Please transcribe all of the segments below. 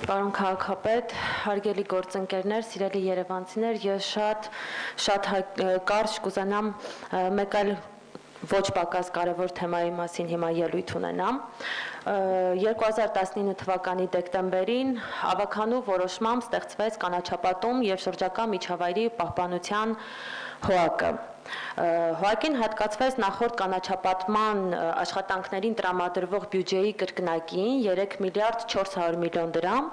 Պարոն քաղաքապետ, հարգելի գործընկերներ, սիրելի երևանցիներ, ես շատ կարճ կուզենամ մեկ այլ ոչ պակաս կարևոր թեմայի մասին հիմա ելույթ ունենամ։ 2019 թվականի դեկտեմբերին ավականու որոշմամբ ստեղծվեց կանաչապատում և շրջակա միջավայրի պահպանության ՀՕԱԿ-ը։ ՀՕԱԿ-ին հատկացվեց նախորդ կանաչապատման աշխատանքներին տրամադրվող բյուջեի կրկնակին 3 միլիարդ 400 միլիոն դրամ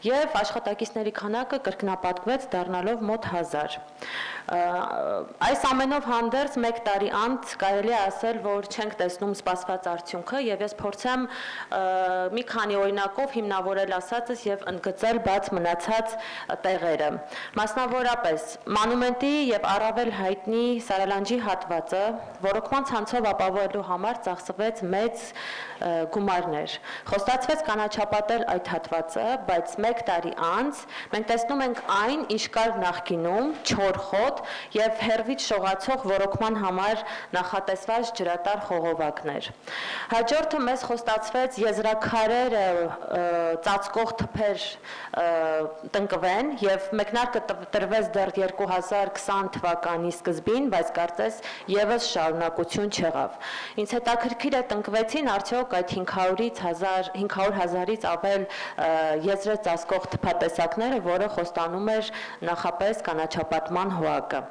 և աշխատակիցների քանակը կրկնապատկվեց դառնալով մոտ 1000։ Այս ամենով հանդերձ մեկ տարի անց կարելի է ասել, որ չենք տեսնում սպասված արդյունքը և ես փորձեմ մի քանի օրինակով հիմնավորել ասածս և ընդգծել բաց մնացած տեղերը։ Մասնավորապես, մանումենտի և առավել հայտնի Սարալանջի հատվածը ոռոգման ցանցով ապահովելու համար ծախսվեց մեծ գումարներ։ Խոստացվեց կանաչապատել այդ հատվածը, բայց մեկ տարի անց մենք տեսնում ենք այն, ինչ կար նախկինում, չոր խոտ և հեռվից շողացող ոռոգման համար նախատեսված ջրատար խողովակներ։ Հաջորդը մեզ խոստացվեց եզրաքարերը ծածկող թփեր տնկվեն և մեկնարկը տրվեց դեռ 2020 թվականի սկզբին, բայց կարծես ևս շարունակություն չեղավ։ Ինձ հետաքրքիր է տնկվեցին արդյոք այդ 500,000-ից ավել եզրը ծածկող թփատեսակները, որը խոստանում էր նախապես կանաչապատման ՀՕԱԿ-ը։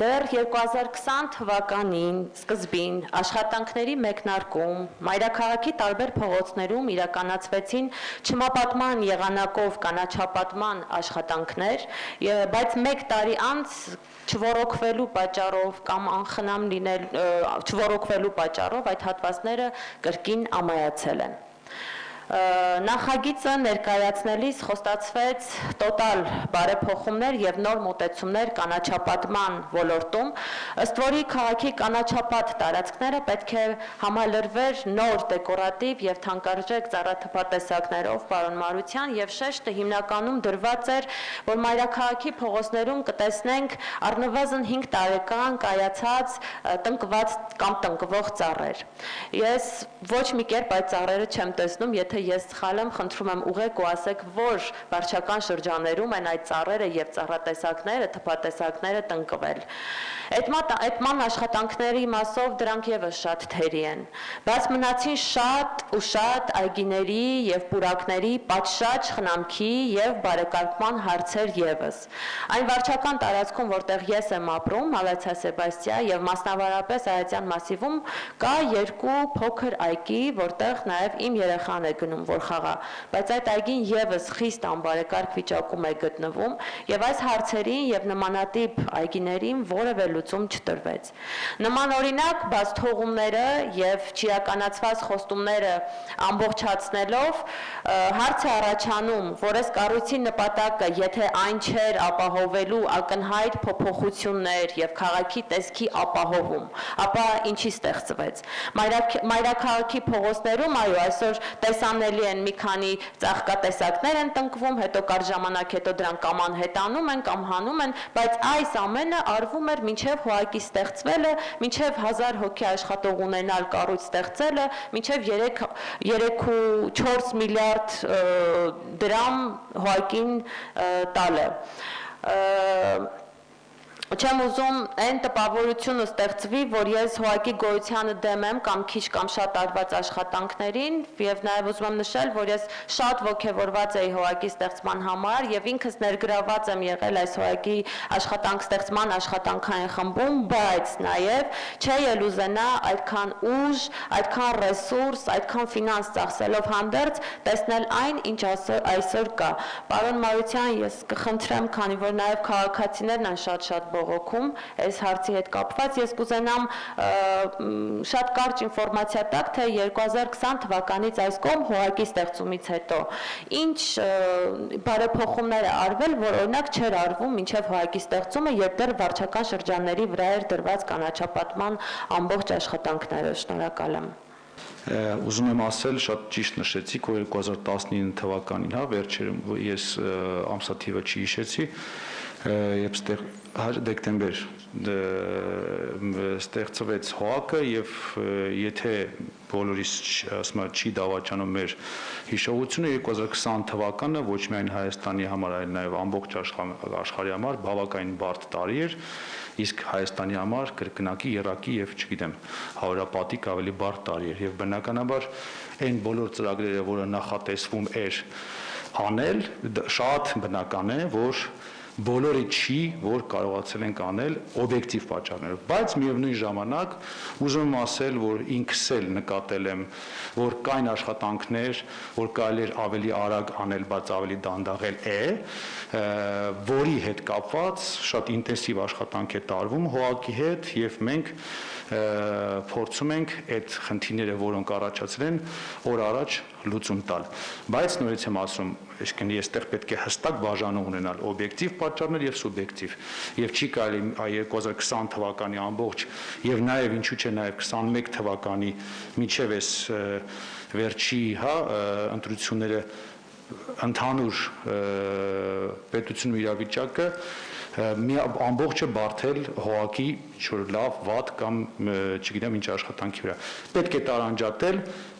Դեռ 2020 թվականին սկզբին աշխատանքների մեկնարկում մայրաքաղաքի տարբեր փողոցներում իրականացվեցին չմապատման եղանակով կանաչապատման աշխատանքներ, բայց մեկ տարի անց չոռոգվելու պատճառով կամ անխնամ չոռոգվելու պատճառով այդ հատվածները կրկին ամայացել են։ Նախագիծը ներկայացնելիս խոստացվեց տոտալ բարեփոխումներ և նոր մոտեցումներ կանաչապատման ոլորտում, ըստ որի քաղաքի կանաչապատ տարածքները պետք է համալրվեր նոր դեկորատիվ և թանկարժեք ծառաթփատեսակներով պարոնմարության և շեշտը հիմնականում դրված էր, որ մայրաքաղաքի փողոցներում կտեսնենք առնվազն 5 տարեկան կայացած տնկված կամ տնկվող ծառեր։ Ես ոչ մի կերպ այդ ծառերը չեմ տեսնում, եթե ես սխալ եմ, խնդրում եմ ուղղեք ու ասեք, որ վարչական շրջաններում են այդ ծառերը և ծառատեսակները, թփատեսակները տնկվել։ Էդման աշխատանքների մասով դրանք ևս շատ թերի են, բայց մնացին շատ ու շատ այգիների և պուրակների պատշաճ խնամքի և բարեկարգման հարցեր ևս։ Այն վարչական տարածքում, որտեղ ես եմ ապրում, Մալացիա Սեբաստիա և մասնավորապես Այազյան մասիվում կա 2 փոքր այգի, որտեղ նաև իմ երեխան է գնում, որ խաղա, բայց այդ այգին ևս խիստ անբարեկարգ վիճակում է գտնվում և այս հարցերին և նմանատիպ այգիներին որևէ լուծում չտրվեց։ Նման օրինակ, բաց թողումները և չիրականացված խոստումները ամբողջացնելով հարց է առաջանում, որ այս կառույցի նպատակը, եթե այն չէր ապահովելու ակնհայտ փոփոխություններ և քաղաքի տեսքի ապահովում, ապա ինչի ստեղծվեց։ Մայրաքաղաքի փողոցներում, այո, այսօր տեսանելի են մի քանի ծաղկատեսակներ են տնկվում, հետո կարճ ժամանակ հետո դրանք կամ անհետանում են, կամ հանում են, բայց այս ամենը արվում էր մինչև ՀՕԱԿ-ի ստեղծվելը, մինչև 1000 հոգի աշխատող ունենալ կառույց ստեղծելը, մինչև 3-4 միլիարդ դրամ ՀՕԱԿ-ին տալը։ Չեմ ուզում այն տպավորությունը ստեղծվի, որ ես ՀՕԱԿ-ի գոյությանը դեմ եմ կամ քիչ կամ շատ արված աշխատանքներին և նաև ուզում եմ նշել, որ ես շատ ոգևորված էի ՀՕԱԿ-ի ստեղծման համար և ինքս ներգրաված եմ եղել այս ՀՕԱԿ-ի ստեղծման աշխատանքային խմբում, բայց նաև չէի էլ ուզենա այդքան ուժ, այդքան ռեսուրս, այդքան ֆինանս ծախսելով հանդերձ տեսնել այն, ինչ այսօր կա։ Պարոն Մարության, ես կխնդրեմ, քանի որ նաև քաղաքացիներն են շատ բողոքում այս հարցի հետ կապված, ես կուզենամ շատ կարճ ինֆորմացիա տաք, թե 2020 թվականից այս կողմ ՀՕԱԿ-ի ստեղծումից հետո ինչ բարեփոխումներ է արվել, որ օրինակ չէր արվում մինչև ՀՕԱԿ-ի ստեղծումը, երբ դեռ վարչական շրջանների վրա էր դրված կանաչապատման ամբողջ աշխատանքները։ Շնորհակալ եմ։ Ուզում եմ ասել, շատ ճիշտ նշեցիք, որ 2019 թվականին, վերջերում ես ամսաթիվը չի հիշեցի, Երբ դեկտեմբեր ստեղծվեց ՀՕԱԿ-ը եւ եթե բոլորիս ասում եմ չի դավաճանում մեր հիշողությունը 2020 թվականը ոչ միայն Հայաստանի համար, այլ նաեւ ամբողջ աշխարհի համար բավականին բարդ տարի էր, իսկ Հայաստանի համար կրկնակի, եռակի եւ չգիտեմ, հարյուրապատիկ ավելի բարդ տարի էր եւ բնականաբար այն բոլոր ծրագրերը, որը նախատեսվում էր անել, շատ բնական է, որ բոլորը չի, որ կարողացել ենք անել օբյեկտիվ պատճառներով, բայց միևնույն ժամանակ ուզում եմ ասել, որ ինքս էլ նկատել եմ, որ կային աշխատանքներ, որ կարելի էր ավելի արագ անել, բայց ավելի դանդաղել է, որի հետ կապված շատ ինտենսիվ աշխատանք է տարվում ՀՕԱԿ-ի հետ եւ մենք փորձում ենք այդ խնդիրները, որոնք առաջացել են, օր առաջ լուծում տալ։ Բայց նորից եմ ասում, այսինքն այստեղ պետք է հստակ բաժանում ունենալ օբյեկտիվ պատճառներ եւ սուբյեկտիվ։ Եվ չի կարելի 2020 թվականի ամբողջ եւ նաեւ ինչու՞ չէ նաեւ 21 թվականի միջև էս վերջի, ընտրությունները ընդհանուր պետությունում իրավիճակը մի ամբողջը բարթել ՀՕԱԿ-ի ինչ-որ լավ, վատ կամ չգիտեմ ինչ աշխատանքի վրա։ Պետք է տարանջատել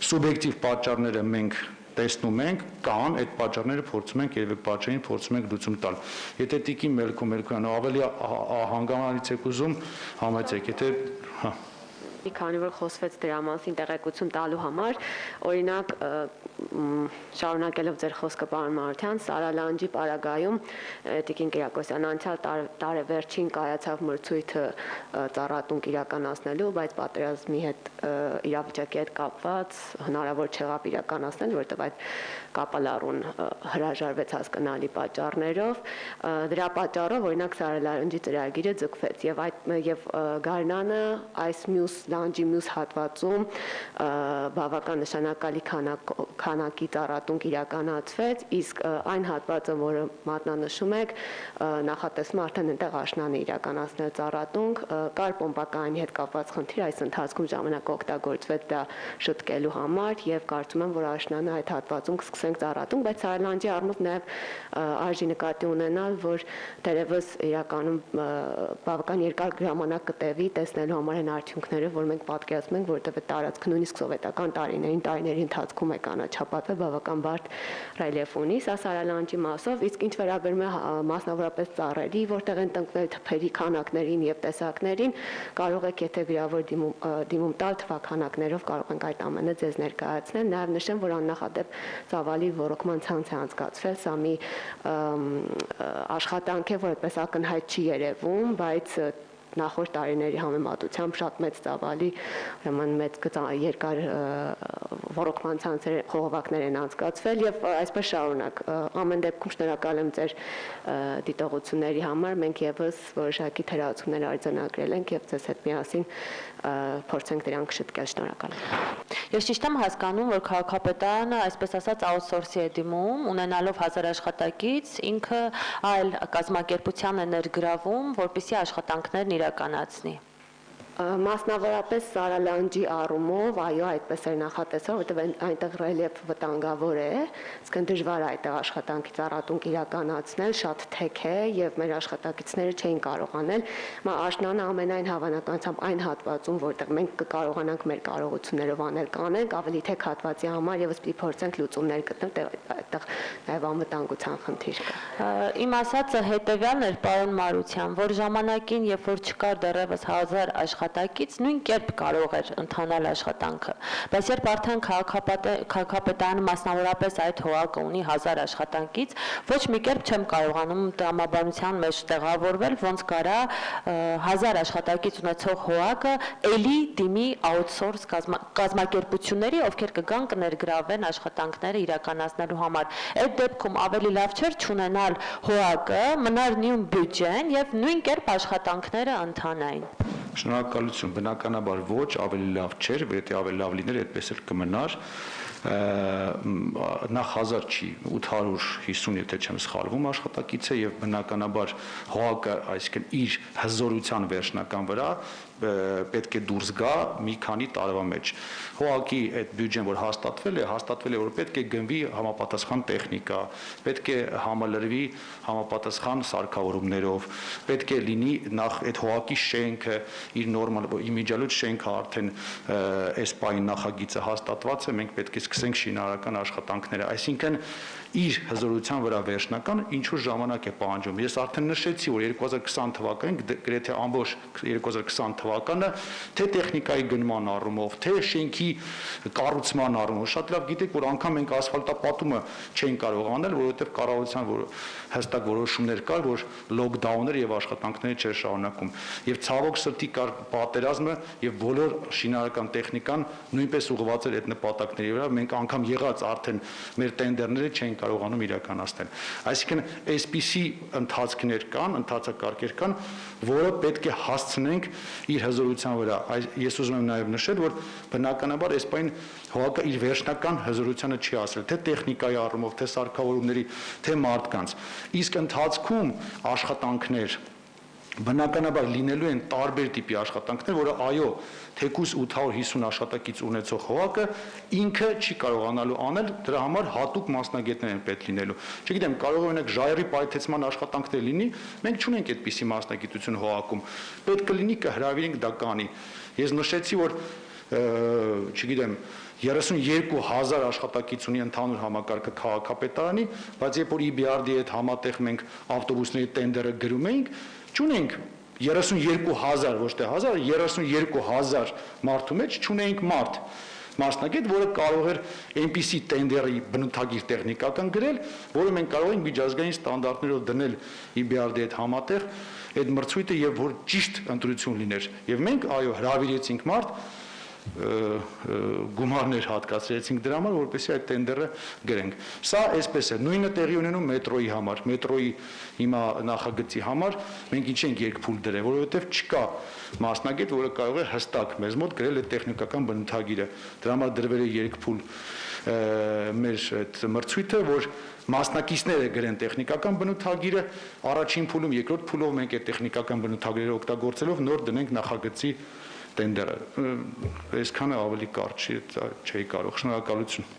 սուբյեկտիվ պատճառները մենք տեսնում ենք, կան այդ պատճառները փորձում ենք երբեք պատճառին փորձում ենք լուծում տալ։ Եթե Տիկին Մելքոյան ավելի հանգամանալից եք ուզում, համեցեք, եթե Քանի որ խոսվեց դրա մասին տեղեկություն տալու համար, օրինակ շարունակելով ձեր խոսքը պարոն Մարության, Սարալանջի պարագայում Տիկին Կիրակոսյան անցյալ տարեվերջին կայացավ մրցույթը ծառատունկ իրականացնելու, բայց պատերազմի հետ իրավիճակի հետ կապված հնարավոր չեղավ իրականացնել, որովհետև այդ կապալառուն հրաժարվեց հասկանալի պատճառներով։ Դրա պատճառով օրինակ Սարալանջի ծրագիրը ձգվեց եւ Գարնանը այս մյուս լանջի մյուս հատվածում բավական նշանակալի քանակի ծառատունկ իրականացվեց, իսկ այն հատվածը, որը մատնանշում եք, նախատեսվում արդեն այնտեղ աշնան է իրականացնել ծառատունկ, կար պոմպակայանի հետ կապված խնդիր, այս ընթացքում ժամանակ օգտագործվեց դա շտկելու համար եւ կարծում եմ, որ աշնանը այդ հատվածում կսկսենք ծառատունկ, բայց Սարալանջի առումով նաեւ արժի նկատի ունենալ, որ դերևս իրականում բավական երկար ժամանակ կտևի տեսնելու համար այն արդյունքները, որ մենք պատկերացնում ենք, որտեղ տարածքը նույնիսկ սովետական տարիների ընթացքում է կանաչապատվել բավական բարդ ռելիեֆ ունի, սա Սարալանջի մասով, իսկ ինչ վերաբերում է մասնավորապես ծառերի, որտեղ են տնկվել թփերի քանակներին եւ տեսակներին, կարող եք եթե վիրավոր դիմում տալ թվաքանակներով կարող ենք այդ ամենը ձեզ ներկայացնել, նաեւ նշեմ, որ աննախադեպ ծավալի ռոռոկման ցանց է անցկացվել, սա մի աշխատանք է, որ այդպես ակնհայտ չի երևում, բայց նախորդ տարիների համեմատությամբ շատ մեծ ծավալի, ուրեմն մեծ երկար ռոռոկման ցանցեր խողովակներ են անցկացվել եւ այսպես շարունակ։ Ամեն դեպքում շնորհակալ եմ ձեր դիտողությունների համար, մենք եւս որոշակի թերացումներ արձանագրել ենք եւ ձեզ հետ միասին փորձենք դրանք շտկել, շնորհակալ եմ։ Ես ճիշտ եմ հասկանում, որ քաղաքապետարանը, այսպես ասած, աութսորսի է դիմում, ունենալով 1000 աշխատակից, ինքը այլ կազմակերպության է ներգրավում, որպեսզի աշխատանքներն իրականացնի։ Մասնավորապես Սարալանջի առումով, այո, այդպես էր նախատեսել, որովհետև այնտեղ ռելիեֆ վտանգավոր է, իսկ դժվար է այդտեղ աշխատանքի ծառատունկ իրականացնել, շատ թեք է եւ մեր աշխատակիցները չէին կարող անել։ Աշնանը ամենայն հավանականությամբ այն հատվածում, որտեղ մենք կկարողանանք մեր կարողություններով անել, կանենք, ավելի թեք հատվածի համար եւս պիտի փորձենք լուծումներ գտնել, այդտեղ նաեւ անվտանգության խնդիր կա։ Իմ ասածը հետեւյալն էր, պարոն Մարության, որ ժամանակին, երբ որ չկար դեռևս 1000 աշխատակից, նույն կերպ կարող էր ընթանալ աշխատանքը, բայց երբ արդեն քաղաքապետարանը մասնավորապես այդ ՀՕԱԿ-ը ունի 1000 աշխատանքից, ոչ մի կերպ չեմ կարողանում տրամաբանության մեջ տեղավորվել, ոնց կարա 1000 աշխատակից ունեցող ՀՕԱԿ-ը էլի դիմի աութսորս կազմակերպությունների, ովքեր կգան կներգրավեն աշխատանքները իրականացնելու համար։ Այդ դեպքում ավելի լավ չէր չունենալ ՀՕԱԿ-ը, մնար նույն բյուջեն եւ նույն կերպ աշխատանքները ընթանային։ Շնորհակալություն, բնականաբար ոչ, ավելի լավ չէր, եթե ավելի լավ լիներ, այդպես էլ կմնար։ Նախ 1000 չի, 850, եթե չեմ սխալվում, աշխատակից է եւ բնականաբար ՀՕԱԿ-ը, այսինքն իր հզորության վերջնական վրա պետք է դուրս գա մի քանի տարվա մեջ։ Հողակի այդ բյուջեն, որ հաստատվել է, որ պետք է գնվի համապատասխան տեխնիկա, պետք է համալրվի համապատասխան սարքավորումներով, պետք է լինի նախ այդ հողակի շենքը, իր նորմալ իմիջիալոց շենքը արդեն այս պահին նախագիծը հաստատված է, մենք պետք է սկսենք շինարարական աշխատանքները, այսինքն իր հզորության վրա վերջնական ինչ-որ ժամանակ է պահանջում։ Ես արդեն նշեցի, որ 2020 թվականին գրեթե ամբողջ 2020 թվականը թե տեխնիկայի գնման առումով, թե շենքի կառուցման առումով, շատ լավ գիտեք, որ անգամ մենք ասֆալտապատումը չենք կարող անել, որովհետև կառավարության հստակ որոշումներ կար, որ լոկդաուներ եւ աշխատանքները չէր շարունակում։ Եվ ցավոք սրտի կար պատերազմը եւ բոլոր շինարարական տեխնիկան նույնպես ուղղված էր այդ նպատակների վրա, մենք անգամ եղած արդեն մեր տենդերները չեն կարողանում իրականացնել։ Այսինքն այսպիսի ընթացքներ կան, ընթացակարգեր կան, որը պետք է հասցնենք իր հզորության վրա։ Ես ուզում եմ նաև նշել, որ բնականաբար այս պայն հողակը իր վերջնական հզորությանը չի հասել, թե տեխնիկայի առումով, թե սարքավորումների, թե մարդկանց։ Իսկ ընթացքում աշխատանքներ բնականաբար լինելու են տարբեր տիպի աշխատանքներ, որը այո, թեկուզ 850 աշխատակից ունեցող հողակը ինքը չի կարողանալու անել, դրա համար հատուկ մասնագետներ են պետք լինելու։ Չգիտեմ, կարող է օրինակ ժայռի պայթեցման աշխատանքներ լինի, մենք չունենք այդպիսի մասնագիտություն հողակում։ Պետք կլինի կհրավիրենք դա կանի։ Ես նշեցի, որ չգիտեմ 32,000 աշխատակից ունի ընդհանուր համակարգը քաղաքապետարանի, բայց երբ որ EBRD-ի հետ համատեղ մենք ավտոբուսների տենդերը գրում էինք, չունենք 32,000 ոչ թե 1000, 32,000 մարդու մեջ չունենք մասնագետ, որը կարող էր այնպիսի տենդերի բնութագիր տեխնիկական գրել, որը մենք կարող ենք միջազգային ստանդարտներով դնել EBRD-ի հետ համատեղ այդ մրցույթը եւ որ ճիշտ ընտրություն լիներ։ Եվ մենք այո հրավիրեցինք մարդ գումարներ հատկացրեցինք դրա համար, որպեսզի այդ տենդերը գրենք։ Սա այսպես է, նույնը տեղի ունենում մետրոյի համար, մետրոյի հիմա նախագծի համար մենք ինչ ենք երկփուլ դրել, որովհետև չկա մասնագետ, որը կարող է հստակ մեզ մոտ գրել այդ տեխնիկական բնութագիրը։ Դրա համար դրվել է երկփուլ մեր այդ մրցույթը, որ մասնակիցները գրեն տեխնիկական բնութագիրը, առաջին փուլում, երկրորդ փուլով մենք այդ տեխնիկական բնութագիրը օգտագործելով նոր դնենք նախագծի տենդերը, այսքանը ավելի կարճ չէի կարող, շնորհակալություն։